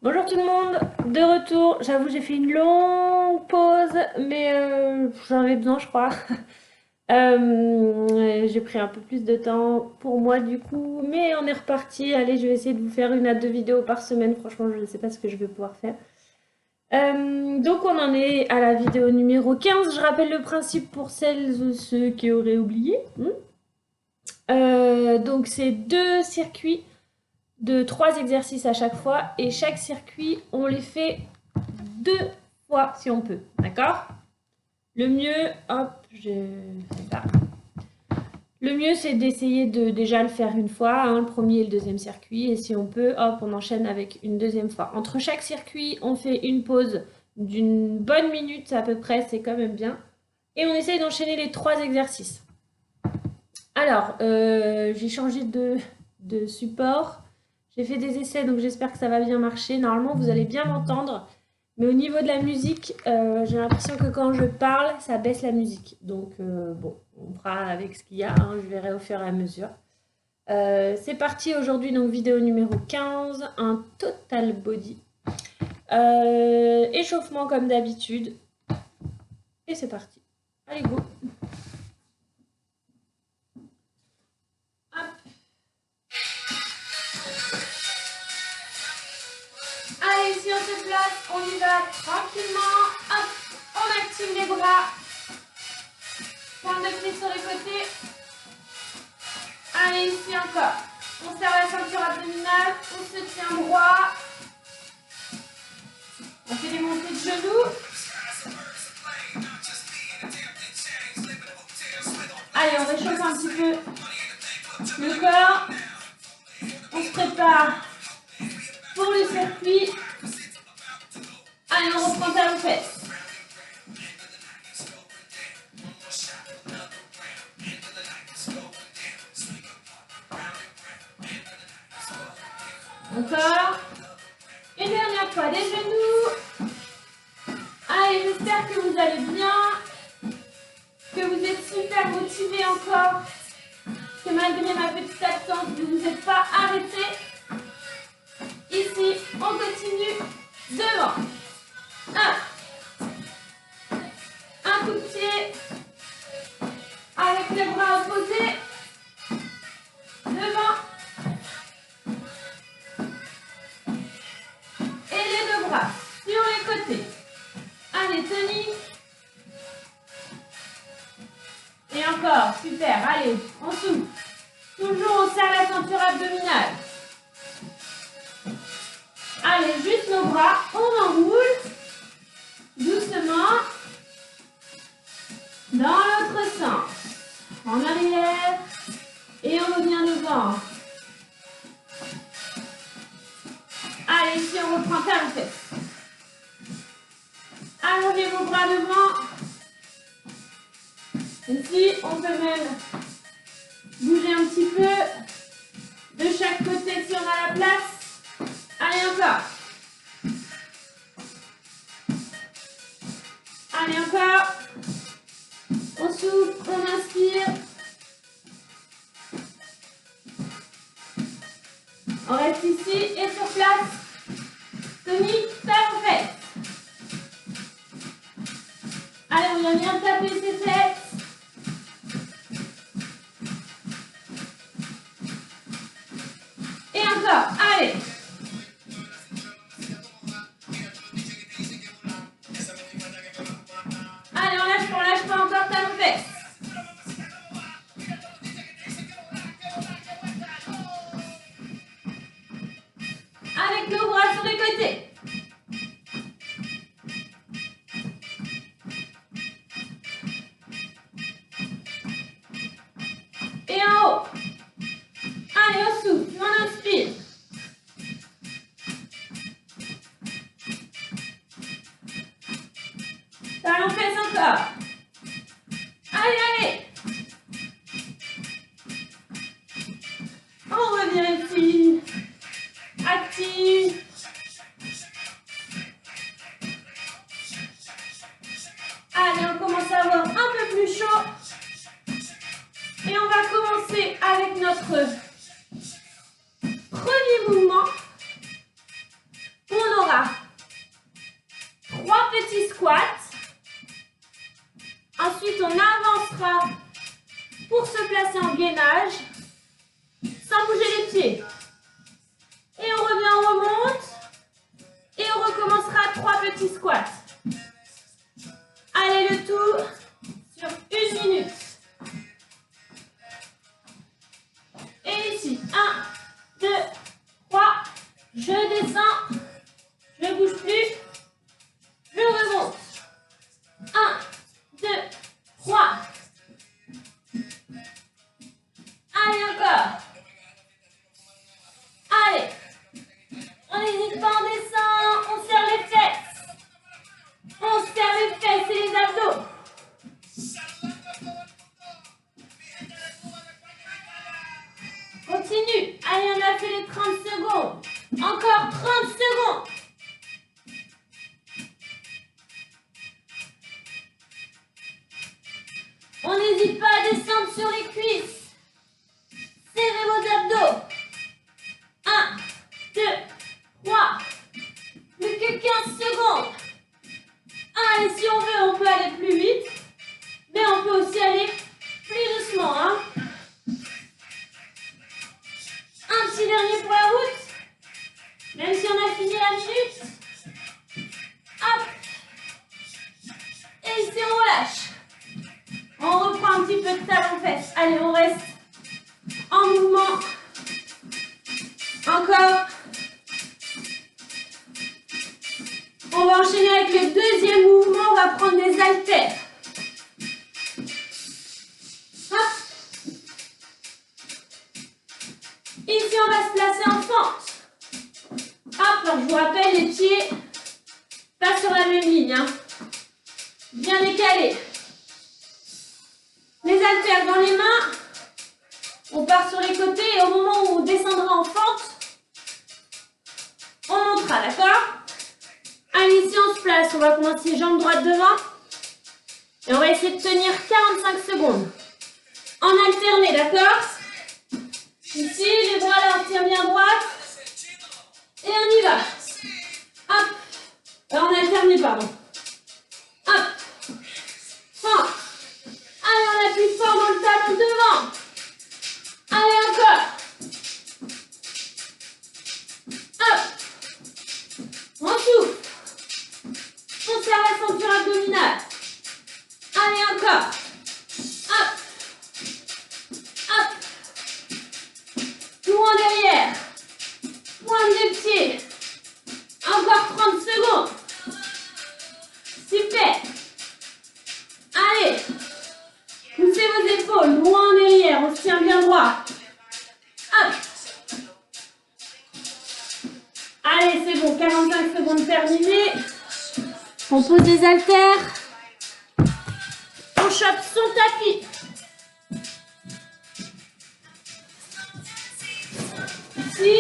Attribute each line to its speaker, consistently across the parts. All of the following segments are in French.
Speaker 1: Bonjour tout le monde, de retour. J'avoue, j'ai fait une longue pause, mais j'en avais besoin, je crois. J'ai pris un peu plus de temps pour moi du coup, mais on est reparti. Allez, je vais essayer de vous faire une à deux vidéos par semaine. Franchement, je ne sais pas ce que je vais pouvoir faire. Donc, on en est à la vidéo numéro 15. Je rappelle le principe pour celles ou ceux qui auraient oublié. Donc, c'est deux circuits de 3 exercices à chaque fois et chaque circuit, on les fait 2 fois si on peut. D'accord? Le mieux, hop, je fais ça. Le mieux, c'est d'essayer de déjà le faire une fois, hein, le premier et le deuxième circuit. Et si on peut, hop, on enchaîne avec une deuxième fois. Entre chaque circuit, on fait une pause d'une bonne minute à peu près, c'est quand même bien. Et on essaye d'enchaîner les 3 exercices. Alors, j'ai changé de support. J'ai fait des essais, donc j'espère que ça va bien marcher. Normalement, vous allez bien m'entendre. Mais au niveau de la musique, j'ai l'impression que quand je parle, ça baisse la musique. Donc, bon, on fera avec ce qu'il y a. Hein, je verrai au fur et à mesure. C'est parti aujourd'hui, donc vidéo numéro 15, un total body. Échauffement comme d'habitude. Et c'est parti. Allez, go. Allez, si on se place, on y va tranquillement. Hop, on active les bras. Pointe de pied sur les côtés. Allez, ici encore. On serre la ceinture abdominale, on se tient droit. On fait des montées de genoux. Allez, on réchauffe un petit peu le corps. On se prépare pour le circuit. Allez, on reprend talons fesses. Encore. Une dernière fois, les genoux. Allez, j'espère que vous allez bien, que vous êtes super motivés encore, que malgré ma petite absence, vous ne vous êtes pas arrêtés. Ici, on continue devant. Un coup de pied avec les bras opposés. Devant. Et les deux bras sur les côtés. Allez, Tony. Et encore, super. Allez, on souffle. Toujours, on serre la ceinture abdominale. Allez, juste nos bras, on enroule. Doucement. Dans l'autre sens. En arrière. Et on revient devant. Allez, ici, on reprend talons fesses. Allongez vos bras devant. Ici, on peut même bouger un petit peu de chaque côté si on a la place. Allez, encore. Allez, encore. On souffle, on inspire. On reste ici et sur place. Tony, talons fesses. Allez, on vient bien taper ses fesses. Et encore, allez. Allez, on lâche pas encore talons fesses. Avec nos bras sur les côtés. Et en haut. Allez, on souffle, on inspire. Talons fesses encore. Allez, allez. On revient ici. Active. Allez, on commence à avoir un peu plus chaud. Et on va commencer avec notre premier mouvement. On gainage, sans bouger les pieds. Et on revient, on remonte. Et on recommencera 3 petits squats. Allez, le tout sur 1 minute. Et ici, 1, 2, 3, je descends, je ne bouge plus, je remonte. 1, 2, 3. Allez, encore. Allez. On n'hésite pas, on descend, on serre les fesses. On serre les fesses et les abdos. Continue. Allez, on a fait les 30 secondes. Encore 30 secondes. On n'hésite pas à descendre sur les cuisses. Serrez vos abdos. 1, 2, 3. Plus que 15 secondes. Allez, si on veut, on peut aller plus vite. Mais on peut aussi aller plus doucement. Hein. Un petit dernier pour la route. Même si on a fini la minute. Hop. Et ici, on relâche. On reprend un petit peu de talon-fesse. Allez, on reste en mouvement. Encore. On va enchaîner avec le deuxième mouvement. On va prendre des haltères. Hop. Ici, on va se placer en fente. Hop, alors je vous rappelle, les pieds pas sur la même ligne. Hein. Bien décalés. Les haltères dans les mains. On part sur les côtés et au moment où on descendra en fente, on montera, d'accord? Allez, ici on se place. On va commencer jambes droites devant. Et on va essayer de tenir 45 secondes. En alterné, d'accord? Ici, les bras là, on tient bien droite. Et on y va. Hop. En alterné, pardon. Hop. Fort. Allez, on appuie fort dans le talon devant. Allez, encore. Hop. On souffle. On serre la ceinture abdominale. Allez, encore. Hop. Hop. Loin derrière. Pointe des pieds. Encore 30 secondes. Super. Allez. Poussez vos épaules loin derrière. On se tient bien droit. Hop. Allez, c'est bon. 45 secondes terminées. On pose les haltères. On chope son tapis. Ici.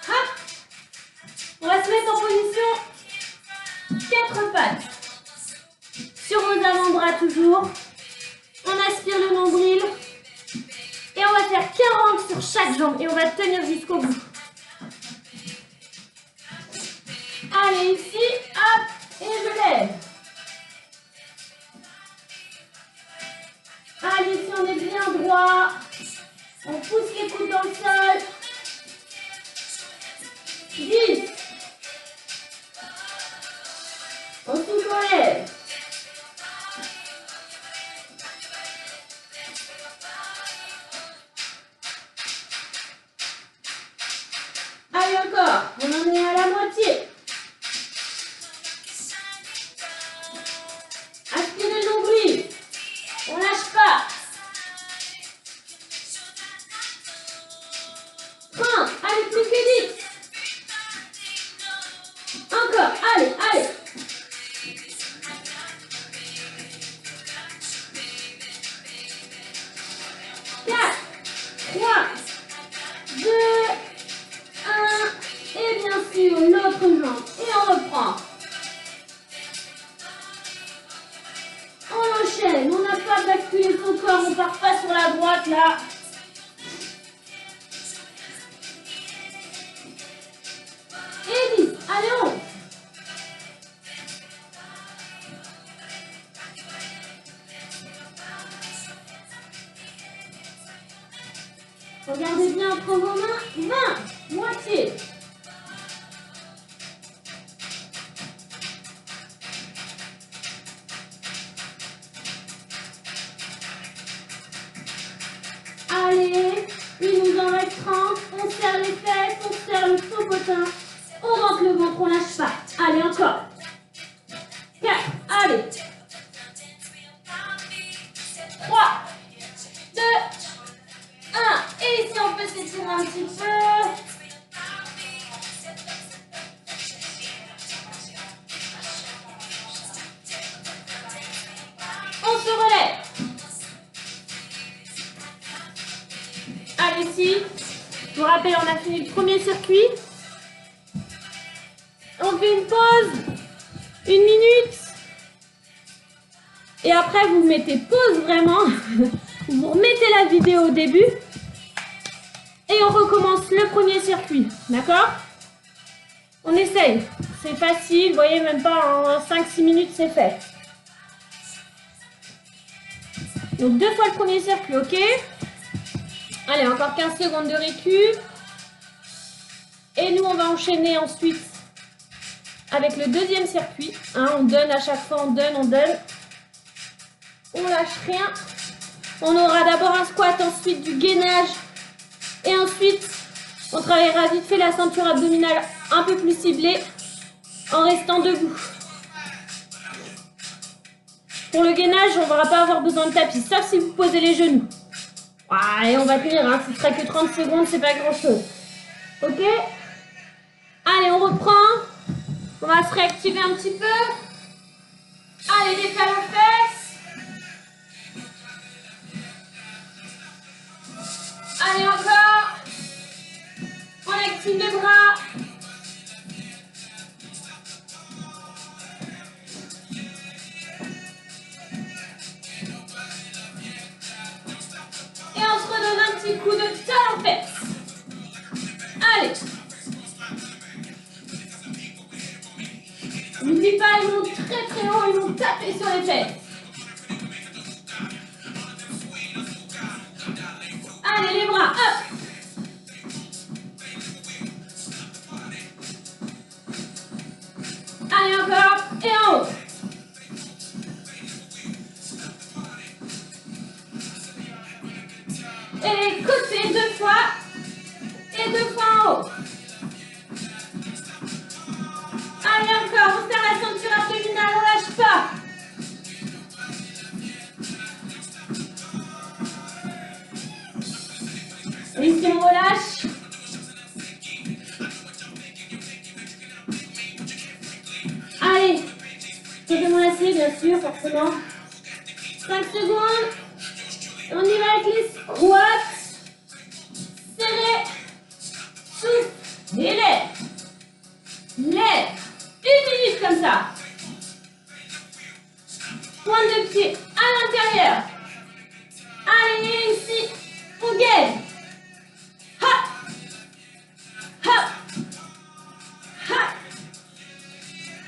Speaker 1: Hop. On va se mettre en position 4 pattes. Sur vos avant-bras toujours. On aspire le nombril. Et on va faire 40 sur chaque jambe. Et on va tenir jusqu'au bout. Allez, ici. Hop. Et je lève. Allez, ici on est bien droit. On pousse les coudes dans le sol. 10. On souffle, on lève. Allez, encore. On en est à la moitié. Aspirez le nombril. On lâche pas. 30. Allez, plus que 10. Encore. Allez, allez. 4, 3, 2, 1. Et bien sûr, l'autre jambe. Et on reprend. On enchaîne. On n'a pas basculé son corps. On part pas sur la droite là. Et 10. Allez, 11. Regardez bien entre vos mains. 20. Moitié. Allez, il nous en reste 30. On serre les fesses, on serre le popotin. On rentre le ventre, on lâche pas. Allez, encore. 4. Allez. 3, 2, 1. Et ici, on peut s'étirer un petit peu. On se relève. Allez, ici. Je vous rappelle, on a fini le premier circuit. On fait une pause. 1 minute. Et après, vous mettez pause vraiment. Vous remettez la vidéo au début. Et on recommence le premier circuit. D'accord? On essaye. C'est facile. Vous voyez, même pas en 5-6 minutes, c'est fait. Donc, 2 fois le premier circuit, ok? Allez, encore 15 secondes de récup. Et nous, on va enchaîner ensuite avec le deuxième circuit. Hein, on donne à chaque fois, on donne, on donne. On lâche rien. On aura d'abord un squat, ensuite du gainage. Et ensuite, on travaillera vite fait la ceinture abdominale un peu plus ciblée en restant debout. Pour le gainage, on ne va pas avoir besoin de tapis, sauf si vous posez les genoux. Et on va tenir, hein. Ce ne sera que 30 secondes, c'est pas grand chose. Ok? Allez, on reprend. On va se réactiver un petit peu. Allez, décale aux fesses. Allez, encore. On active les bras. Et on se redonne un petit coup de talon en fesses. Allez. N'oublie pas, ils montent très très haut, ils vont taper sur les fesses. Allez, les bras, hop. Allez, encore, et en haut. Et les côtés 2 fois, et 2 fois en haut. Allez, encore, on serre la ceinture abdominale, on lâche pas. Et ici, on relâche. Allez, faites-moi l'acier, bien sûr, forcément. 5 secondes. On y va avec les squats. Serré. Souffle. Et lève. Lève. 1 minute comme ça. Pointe de pied à l'intérieur. Allez, ici. On gaine. Hop. Hop. Hop.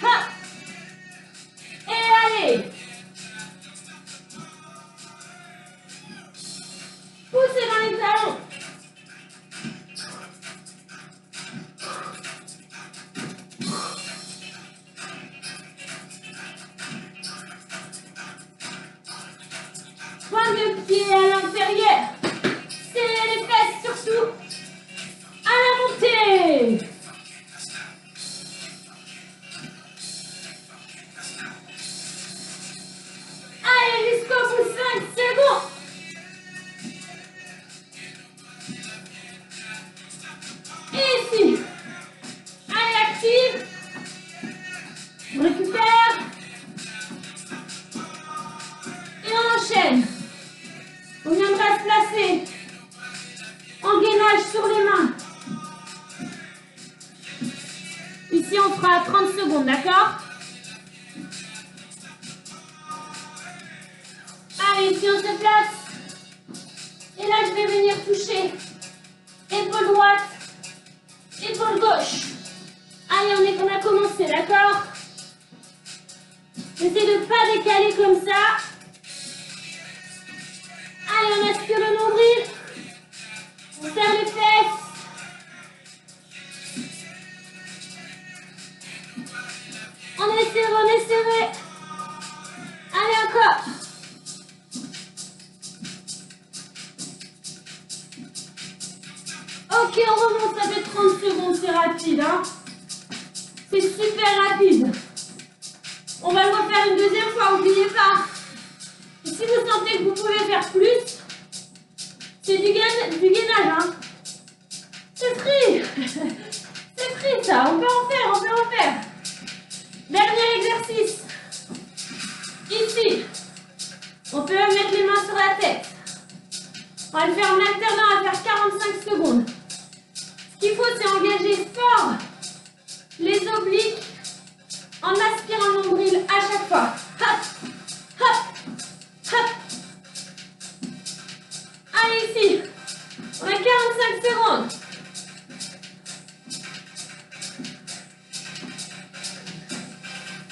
Speaker 1: Hop. Et allez. Poussez dans les talons. Pointe de pied à l'intérieur. Serrez les fesses surtout. À la montée. Allez, jusqu'au bout, 5 secondes. Et ici. Allez, active. On récupère. Et on enchaîne. On viendra se placer en gainage sur les mains. Ici, on fera 30 secondes, d'accord? Allez, ici, on se place. Et là, je vais venir toucher épaule droite, épaule gauche. Allez, on a commencé, d'accord? Essayez de ne pas décaler comme ça. Allez, on aspire le nombril. On Ok, on remonte, ça fait 30 secondes, c'est rapide. Hein. C'est super rapide. On va le refaire une deuxième fois, n'oubliez pas. Et si vous sentez que vous pouvez faire plus, c'est du gainage. Hein. C'est free. C'est free ça, on peut en faire, on peut en faire. Dernier exercice. Ici. On peut mettre les mains sur la tête. On va le faire en alternant à faire 45 secondes. Ce qu'il faut, c'est engager fort les obliques en aspirant le nombril à chaque fois. Hop, hop, hop. Allez, ici. On a 45 secondes.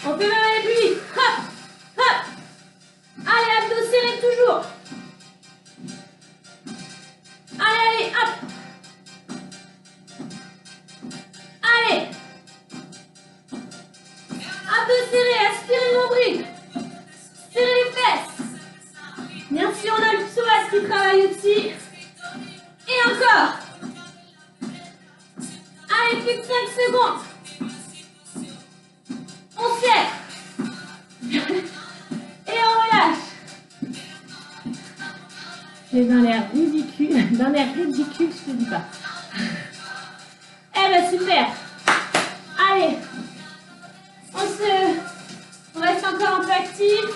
Speaker 1: On peut même aller plus vite. Hop, hop. Allez, abdos serrés toujours. Allez, allez, hop. Allez. Abdos serrés, aspirez le nombril. Serrez les fesses. Bien sûr, on a le psoas qui travaille aussi. Et encore. Allez, plus de 5 secondes. On serre. Et on relâche. J'ai d'un air ridicule, je te dis pas. Eh ben super. Allez. On reste encore un peu actif.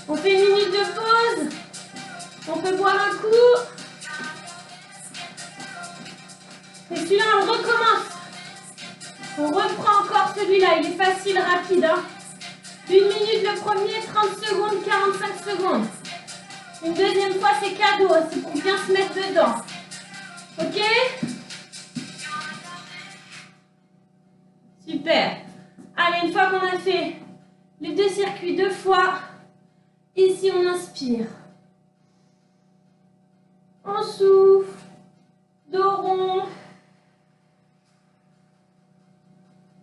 Speaker 1: On fait une minute de pause. On peut boire un coup. Et celui-là, on recommence. On reprend encore celui-là. Il est facile, rapide. Hein. 1 minute le premier, 30 secondes, 45 secondes. Une deuxième fois, c'est cadeau. C'est pour bien se mettre dedans. Ok? Super. Allez, une fois qu'on a fait les 2 circuits 2 fois, ici, on inspire. On souffle. Dos rond.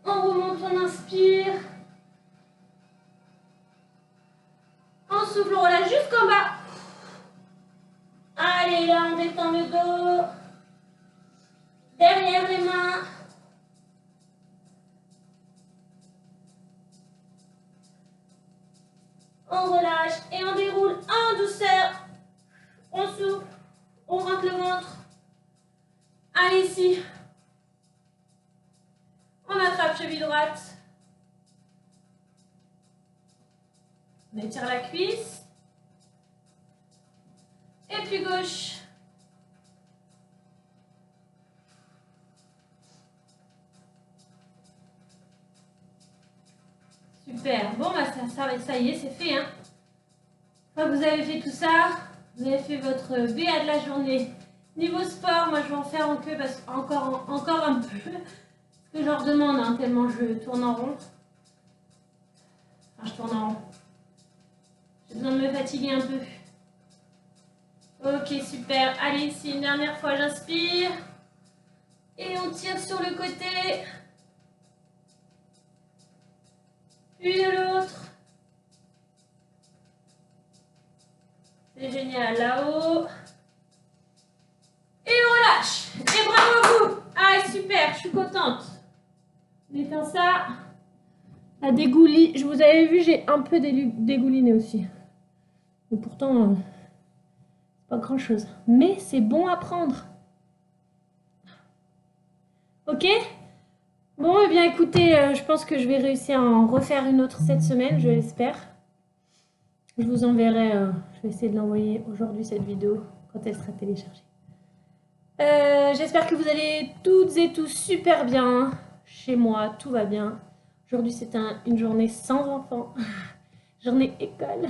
Speaker 1: On remonte, on inspire. On souffle, on relâche jusqu'en bas. Allez, là, on détend le dos. Derrière les mains. On relâche et on déroule en douceur. On souffle. On rentre le ventre. Allez, ici. On attrape cheville droite. On étire la cuisse. Et puis gauche. Super. Bon, bah ça y est, c'est fait. Hein. Quand vous avez fait tout ça, vous avez fait votre BA de la journée. Niveau sport, moi je vais en faire encore un peu. Ce que je leur demande, hein, tellement je tourne en rond. Enfin, je tourne en rond. J'ai besoin de me fatiguer un peu. Ok, super. Allez, ici, une dernière fois, j'inspire. Et on tire sur le côté. Puis de l'autre. C'est génial. Là-haut. Et on relâche. Et bravo à vous. Ah, super, je suis contente. On éteint ça. La dégouline. Je vous avais vu, j'ai un peu dégouliné aussi. Mais pourtant, pas grand chose. Mais c'est bon à prendre. Ok? Bon, eh bien écoutez, je pense que je vais réussir à en refaire une autre cette semaine, je l'espère. Je vous enverrai, je vais essayer de l'envoyer aujourd'hui cette vidéo quand elle sera téléchargée. J'espère que vous allez toutes et tous super bien. Chez moi, tout va bien. Aujourd'hui, c'est une journée sans enfants. Journée école.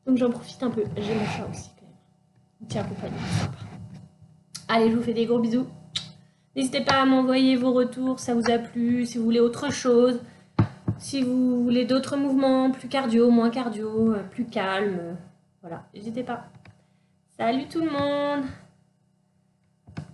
Speaker 1: Donc j'en profite un peu. J'ai mon chat aussi quand même. Un petit accompagnement sympa. Allez, je vous fais des gros bisous. N'hésitez pas à m'envoyer vos retours, ça vous a plu, si vous voulez autre chose, si vous voulez d'autres mouvements, plus cardio, moins cardio, plus calme. Voilà, n'hésitez pas. Salut tout le monde!